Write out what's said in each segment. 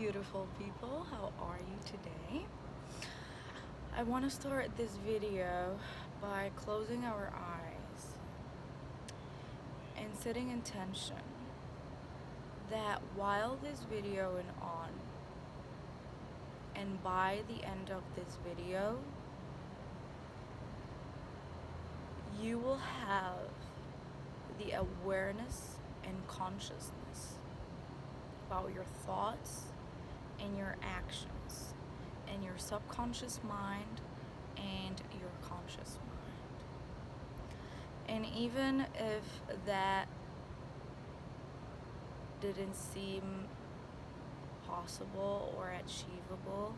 beautiful people, how are you today? I want to start this video by closing our eyes and setting intention that while this video is on and by the end of this video, you will have the awareness and consciousness about your thoughts and your actions and your subconscious mind and your conscious mind. And even if that didn't seem possible or achievable,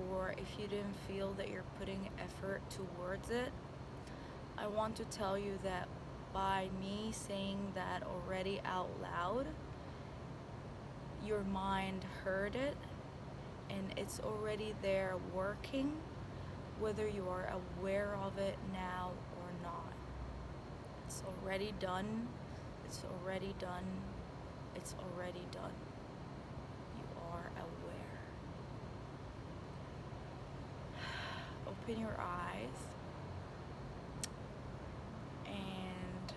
or if you didn't feel that you're putting effort towards it, I want to tell you that by me saying that already out loud, your mind heard it and it's already there working, whether you are aware of it now or not. It's already done. It's already done. It's already done. You are aware. Open your eyes. And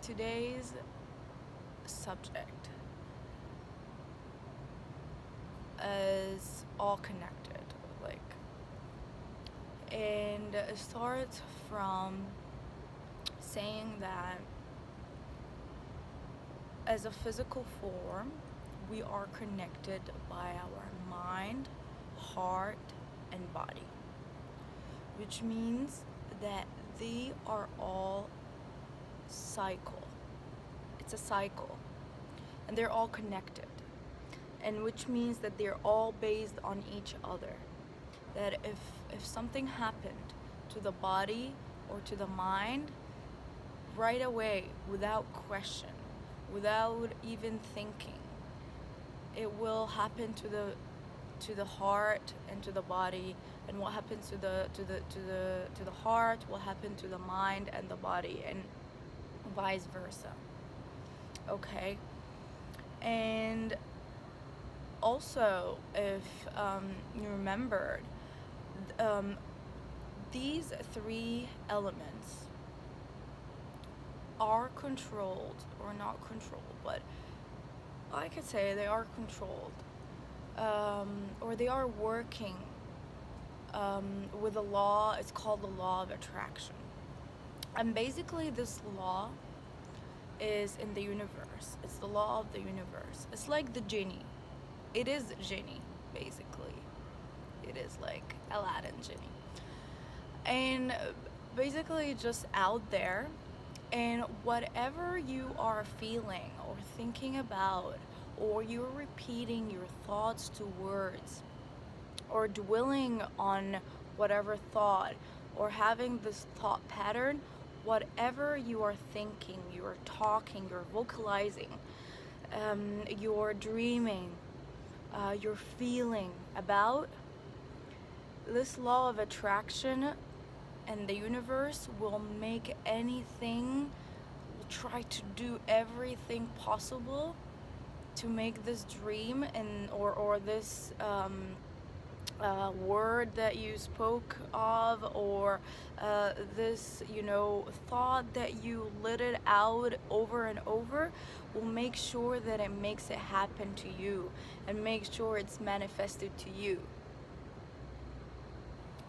today's subject is all connected, and it starts from saying that as a physical form, we are connected by our mind, heart, and body, which means that they are all cycle. It's a cycle, and they're all connected, and which means that they're all based on each other. That if something happened to the body or to the mind, right away, without question, without even thinking, it will happen to the heart and to the body, and what happens to the heart will happen to the mind and the body, and vice versa. Okay. And also, if you remembered, these three elements are controlled, or not controlled, but I could say they are controlled, or they are working with a law. It's called the law of attraction. And basically this law is in the universe. It's the law of the universe. It's like the genie. It is genie, basically. It is like Aladdin genie. And basically just out there, and whatever you are feeling or thinking about, or you're repeating your thoughts to words, or dwelling on whatever thought, or having this thought pattern, whatever you are thinking, you're talking, you're vocalizing, you're dreaming, you're feeling about, this law of attraction and the universe will make anything, will try to do everything possible to make this dream and or this word that you spoke of, or this thought that you let it out over and over, will make sure that it makes it happen to you and make sure it's manifested to you.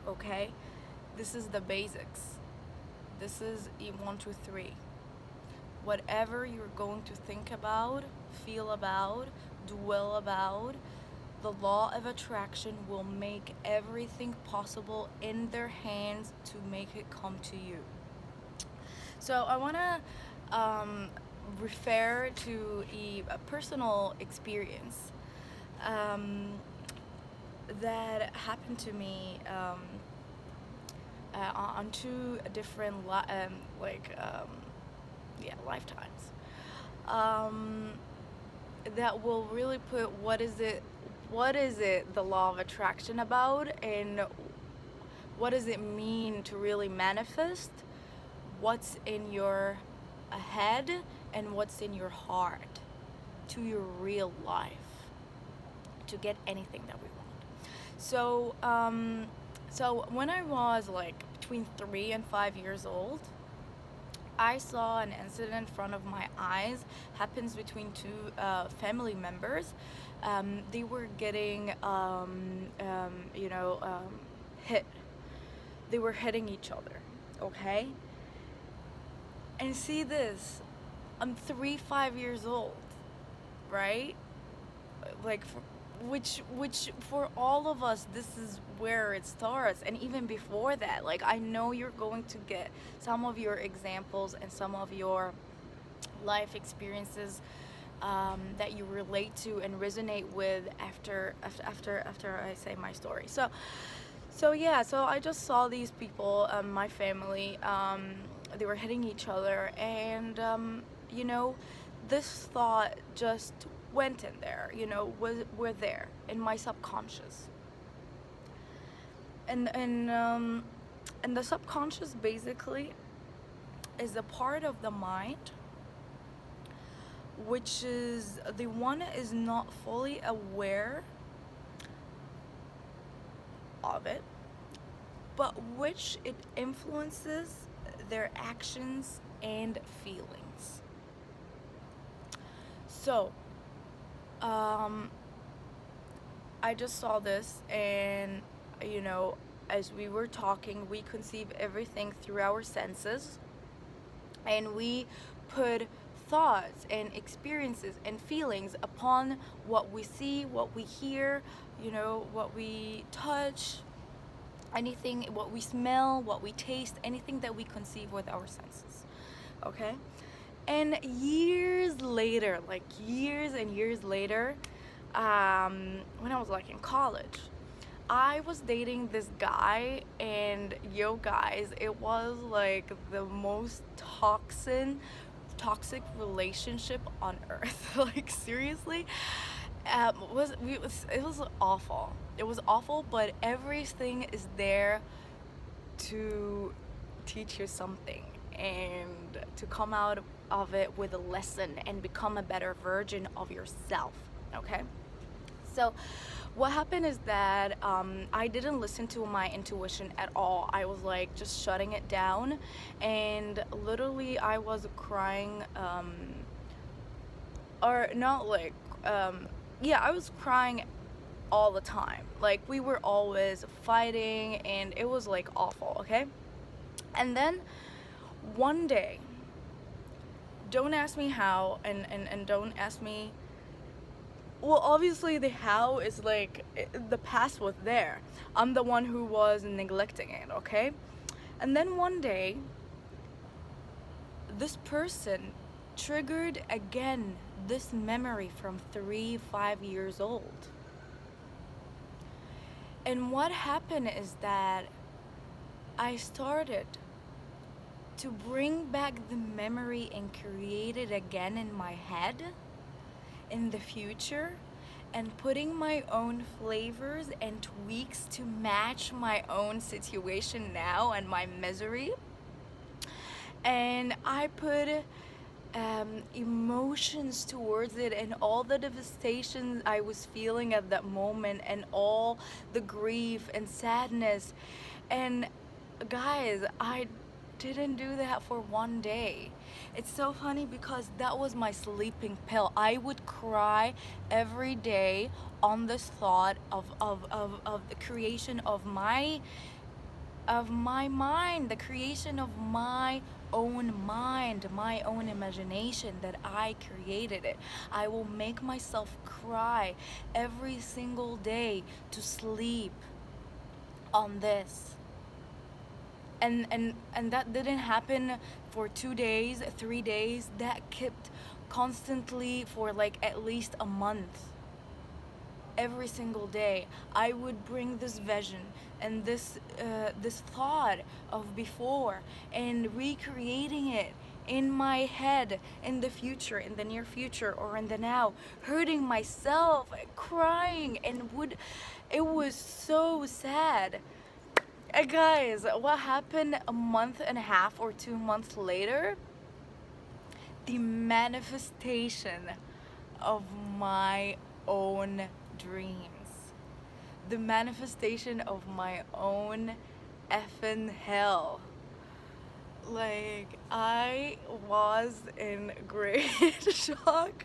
Okay, this is the basics. This is E1, 2, 3. Whatever you're going to think about, feel about, dwell about, the law of attraction will make everything possible in their hands to make it come to you. So I want to refer to a personal experience that happened to me on two different lifetimes, that will really put what is it the law of attraction about, and what does it mean to really manifest what's in your head and what's in your heart to your real life, to get anything that we want. So when I was like between 3 and 5 years old, I saw an incident in front of my eyes. Happens between two family members. They were getting, hit. They were hitting each other. Okay. And see this. I'm 5 years old, right? Like, which for all of us, this is where it starts. And even before that, like, I know you're going to get some of your examples and some of your life experiences that you relate to and resonate with after I say my story. So yeah, so I just saw these people, my family, they were hitting each other, and this thought just went in there, were there in my subconscious. And the subconscious basically is a part of the mind which is the one is not fully aware of it, but which it influences their actions and feelings. So I just saw this, and as we were talking, we conceive everything through our senses, and we put thoughts and experiences and feelings upon what we see, what we hear, what we touch, anything, what we smell, what we taste, anything that we conceive with our senses. Okay? And years later, like years and years later, when I was like in college, I was dating this guy, and yo guys, it was like the most toxic relationship on earth. Like, seriously, it was awful. It was awful, but everything is there to teach you something and to come out of it with a lesson and become a better version of yourself. Okay? So what happened is that I didn't listen to my intuition at all. I was like just shutting it down, and literally I was crying, or not like, I was crying all the time. Like, we were always fighting, and it was like awful. Okay? And then one day, don't ask me how, and don't ask me. Well, obviously the how is like, the past was there. I'm the one who was neglecting it, okay? And then one day, this person triggered again this memory from 5 years old. And what happened is that I started to bring back the memory and create it again in my head in the future, and putting my own flavors and tweaks to match my own situation now and my misery. And I put emotions towards it, and all the devastation I was feeling at that moment, and all the grief and sadness. And guys, I didn't do that for one day. It's so funny because that was my sleeping pill. I would cry every day on this thought of the creation of my mind, the creation of my own mind, my own imagination, that I created it. I will make myself cry every single day to sleep on this. And that didn't happen for 2 days, 3 days. That kept constantly for like at least a month. Every single day I would bring this vision and this thought of before, and recreating it in my head in the future, in the near future, or in the now, hurting myself, crying, and it was so sad. Guys, what happened a month and a half or 2 months later? The manifestation of my own dreams, the manifestation of my own effing hell. Like, I was in great shock.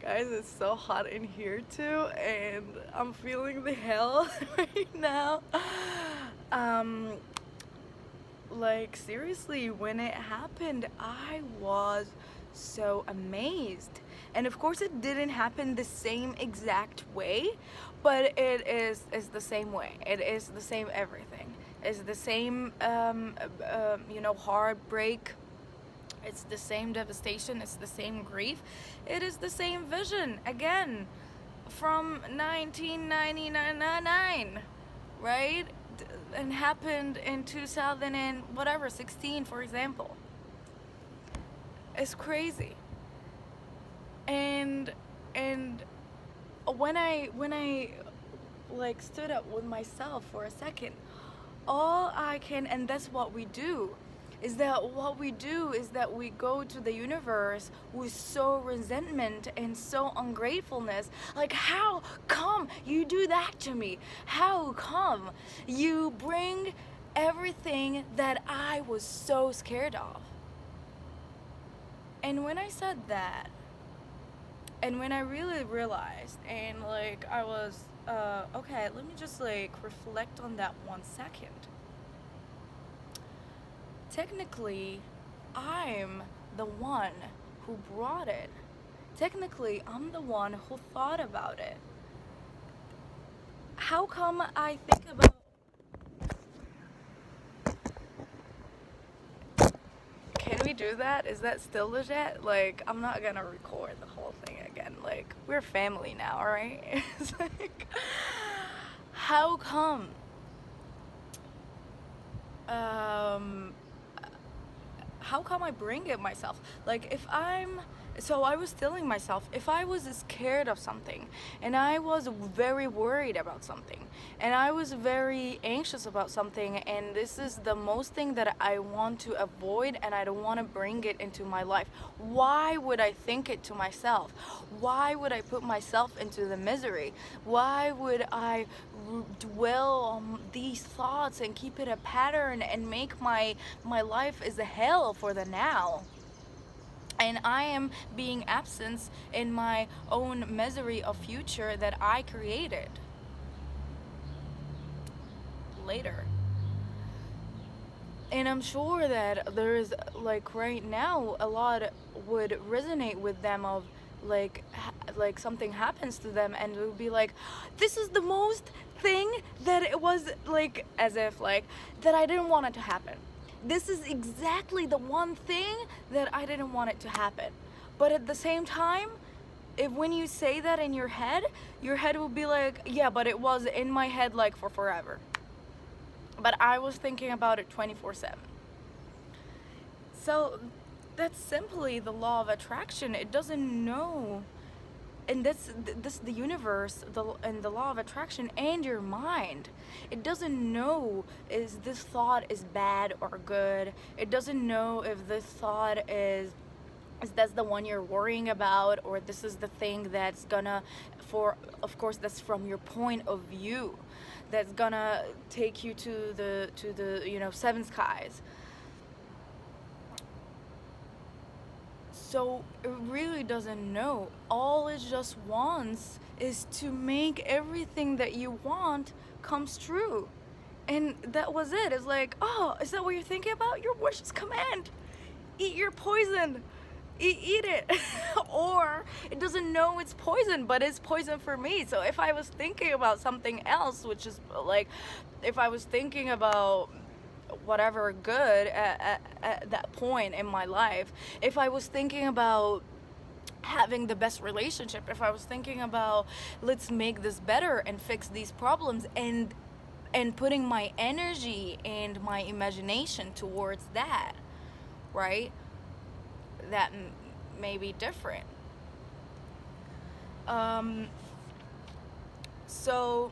Guys, it's so hot in here too, and I'm feeling the hell right now. Um, like, seriously, when it happened, I was so amazed. And of course, it didn't happen the same exact way, but is the same way. It is the same everything. It's the same, heartbreak. It's the same devastation. It's the same grief. It is the same vision again from 1999, right? And happened in 2000 and whatever 16, for example. It's crazy. And when I like stood up with myself for a second, all I can, and that's what we do, is that we go to the universe with so resentment and so ungratefulness. Like, how come you do that to me? How come you bring everything that I was so scared of? And when I said that, and when I really realized, and like I was, okay, let me just like reflect on that 1 second. Technically, I'm the one who brought it. Technically, I'm the one who thought about it. How come I think about... Can we do that? Is that still legit? Like, I'm not gonna record the whole thing again. Like, we're family now, alright? It's like, how come? How come I bring it myself? Like, so I was telling myself, if I was scared of something, and I was very worried about something, and I was very anxious about something, and this is the most thing that I want to avoid, and I don't want to bring it into my life, why would I think it to myself? Why would I put myself into the misery? Why would I dwell on these thoughts and keep it a pattern and make my life is a hell for the now? And I am being absent in my own misery of future that I created later. And I'm sure that there is, like, right now, a lot would resonate with them of like something happens to them and it would be like, this is the most thing that it was, like, as if like that I didn't want it to happen. This is exactly the one thing that I didn't want it to happen. But at the same time, if when you say that in your head will be like, yeah, but it was in my head like for forever. But I was thinking about it 24/7. So that's simply the law of attraction. It doesn't know. And this the universe, and the law of attraction, and your mind, it doesn't know is this thought is bad or good. It doesn't know if this thought is that's the one you're worrying about, or this is the thing that's gonna, for of course that's from your point of view, that's gonna take you to the seven skies. So it really doesn't know. All it just wants is to make everything that you want comes true. And that was it. It's like, oh, is that what you're thinking about? Your wishes command. Eat your poison. Eat it. Or it doesn't know it's poison, but it's poison for me. So if I was thinking about something else, which is like, if I was thinking about whatever good at that point in my life, if I was thinking about having the best relationship, if I was thinking about let's make this better and fix these problems, and putting my energy and my imagination towards that, right, that may be different. So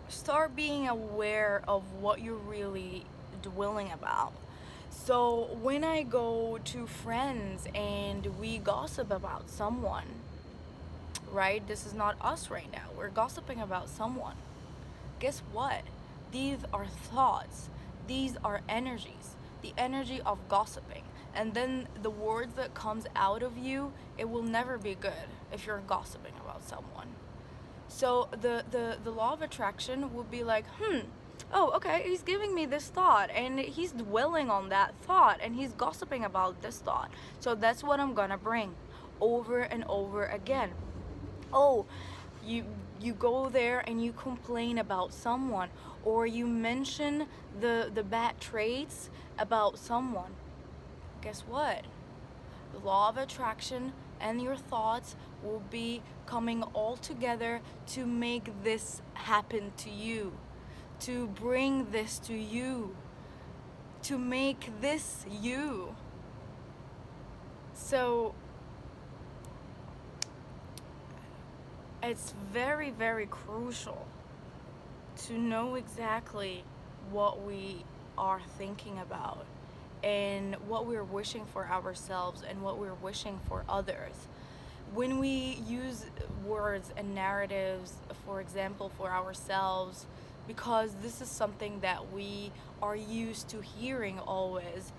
start being aware of what you're really dwelling about. So when I go to friends and we gossip about someone, right? This is not us right now. We're gossiping about someone. Guess what? These are thoughts. These are energies. The energy of gossiping. And then the words that comes out of you, it will never be good if you're gossiping about someone. So the law of attraction would be like, oh, okay, he's giving me this thought and he's dwelling on that thought and he's gossiping about this thought. So that's what I'm gonna bring over and over again. Oh, you go there and you complain about someone, or you mention the bad traits about someone. Guess what? The law of attraction and your thoughts will be coming all together to make this happen to you, to bring this to you, to make this you. So it's very, very crucial to know exactly what we are thinking about and what we're wishing for ourselves and what we're wishing for others. When we use words and narratives, for example, for ourselves, because this is something that we are used to hearing always,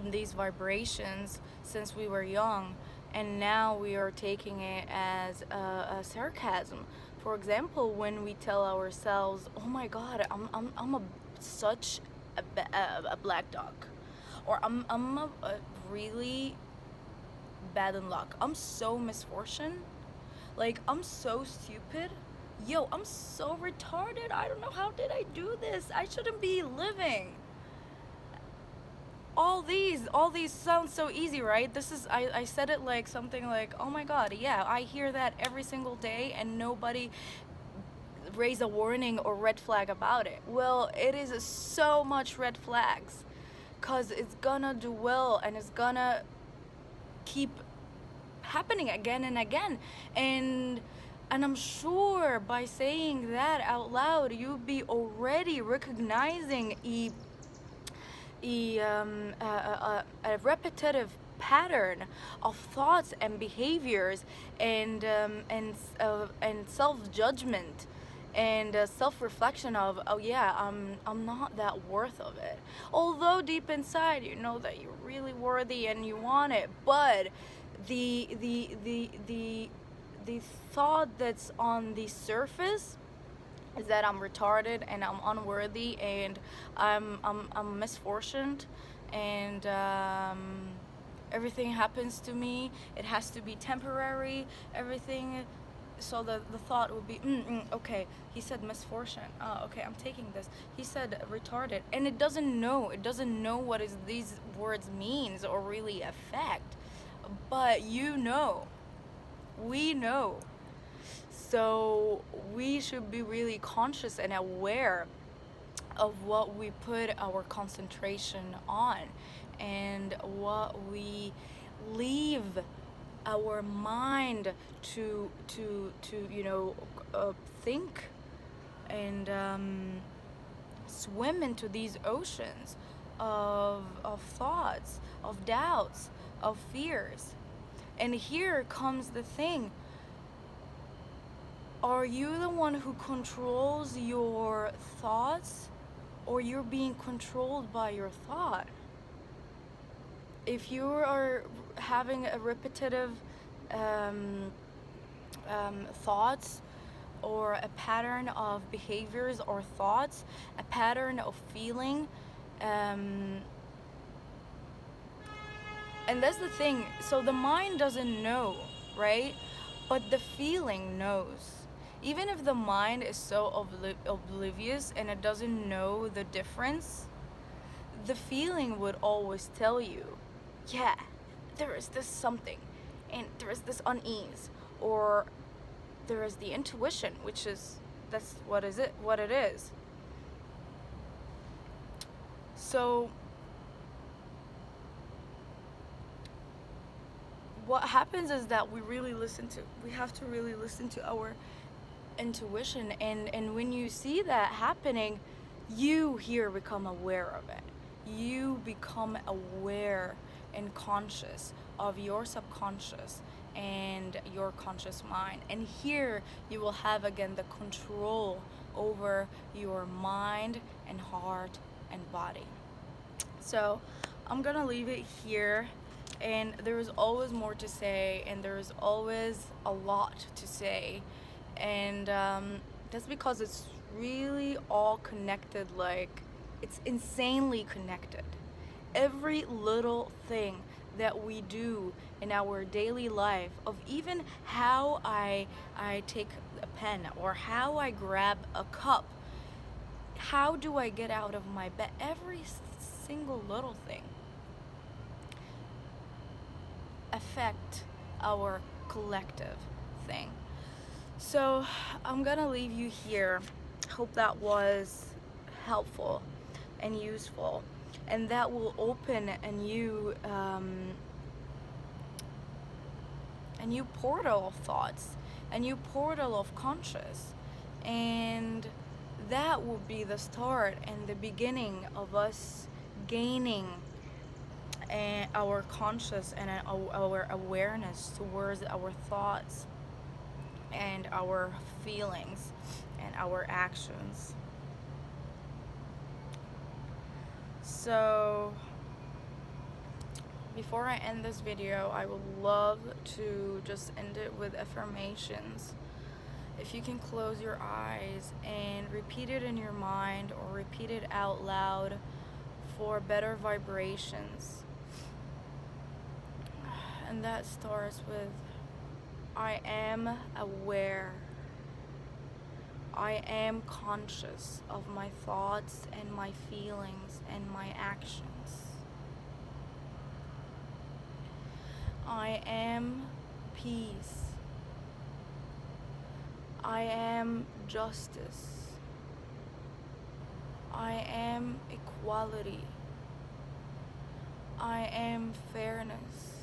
these vibrations since we were young, and now we are taking it as a sarcasm. For example, when we tell ourselves, "Oh my God, I'm such a black duck," or I'm a really bad in luck. I'm so misfortune. Like, I'm so stupid. Yo, I'm so retarded. I don't know how did I do this. I shouldn't be living. All these sound so easy, right? This is I said it like something like, oh my God, yeah, I hear that every single day and nobody raise a warning or red flag about it. Well, it is so much red flags, cause it's gonna do well and it's gonna keep happening again and again. And I'm sure by saying that out loud, you'll be already recognizing a repetitive pattern of thoughts and behaviors and self-judgment and self-reflection of, oh yeah, I'm not that worth of it, although deep inside you know that you're really worthy and you want it. But the thought that's on the surface is that I'm retarded and I'm unworthy and I'm misfortuned and everything happens to me. It has to be temporary. Everything. So the thought would be, okay, he said misfortune. Okay, I'm taking this. He said retarded, and it doesn't know. It doesn't know what is these words means or really affect. But you know, we know. So we should be really conscious and aware of what we put our concentration on and what we leave our mind to think and swim into these oceans of thoughts, of doubts, of fears. And here comes the thing. Are you the one who controls your thoughts, or you're being controlled by your thought? If you are having a repetitive thoughts or a pattern of behaviors or thoughts, a pattern of feeling, and that's the thing. So the mind doesn't know, right? But the feeling knows. Even if the mind is so oblivious and it doesn't know the difference, the feeling would always tell you, yeah, there is this something, and there is this unease, or there is the intuition, which is, that's what it is. So what happens is that we have to really listen to our intuition, and when you see that happening, you here become aware of it. you become aware and conscious of your subconscious and your conscious mind. And here you will have again the control over your mind and heart and body. So I'm gonna leave it here, and there is always more to say, and there is always a lot to say, and that's because it's really all connected. Like, it's insanely connected. Every little thing that we do in our daily life, of even how I take a pen, or how I grab a cup, how do I get out of my bed, every single little thing affect our collective thing. So I'm gonna leave you here. Hope that was helpful and useful, and that will open a new portal of thoughts, a new portal of conscious, and that will be the start and the beginning of us gaining our conscious and our awareness towards our thoughts and our feelings and our actions. So before I end this video, I would love to just end it with affirmations. If you can close your eyes and repeat it in your mind, or repeat it out loud for better vibrations. And that starts with, I am aware. I am conscious of my thoughts and my feelings and my actions. I am peace. I am justice. I am equality. I am fairness.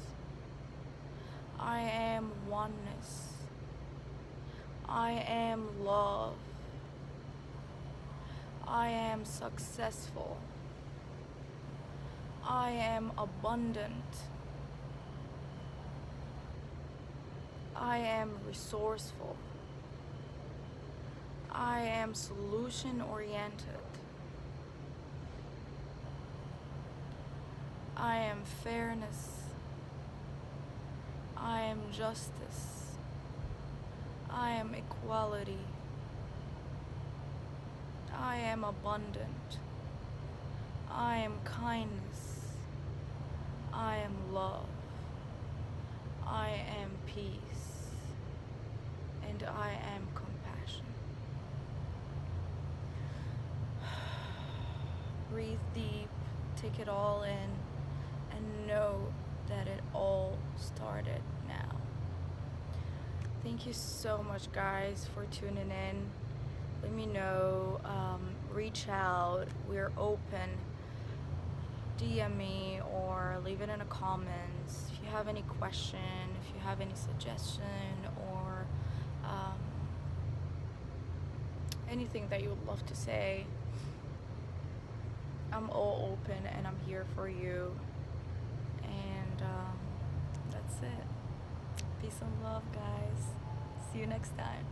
I am oneness. I am love. I am successful. I am abundant. I am resourceful. I am solution oriented. I am fairness. I am justice. I am equality. I am abundant. I am kindness. I am love. I am peace. And I am compassion. Breathe deep, take it all in, and know that it all started now. Thank you so much, guys, for tuning in. Let me know, reach out, we're open. DM me or leave it in the comments if you have any question, if you have any suggestion, or anything that you would love to say. I'm all open and I'm here for you. And that's it. Peace and love, guys. See you next time.